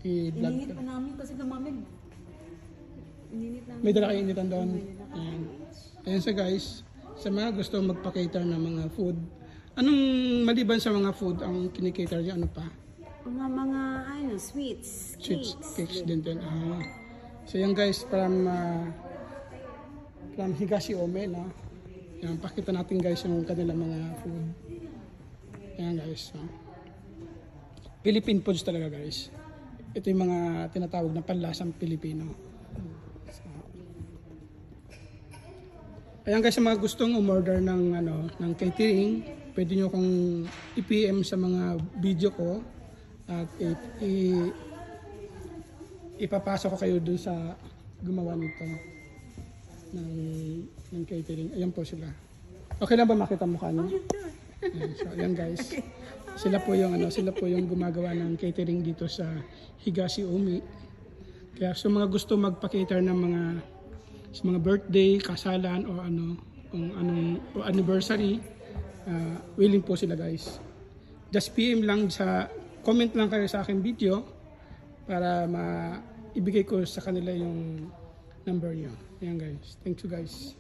I-vlog Ininit ko. pa namin kasi lumamig. Ininit namin. May dala kayo initan doon. Ayan. Ayan sa guys, sa mga gusto magpa-cater ng mga food, anong maliban sa mga food ang kinikater niyo, ano pa? Mga ano, sweets, Chips, cakes. cakes din. So yan guys, from Higashi Ome, no? Yan, pakita natin guys yung kanilang mga food. Yan guys. No? Philippine foods talaga guys. Ito yung mga tinatawag na panlasang Pilipino. So, ayan guys, sa mga gustong umorder ng catering, pwede nyo kong i-PM sa mga video ko at ipapasok ko kayo dun sa gumawa nito ng catering. Ayan po sila. Okay lang ba makita mukha nyo? Ayan, so ayan guys. Sila po yung gumagawa ng catering dito sa Higashi Umi. Kaya sa mga gusto magpa-cater ng sa mga birthday, kasalan o o anniversary, willing po sila guys. Just PM lang comment lang kayo sa aking video para ibigay ko sa kanila yung number niyo. Ayan guys. Thank you guys.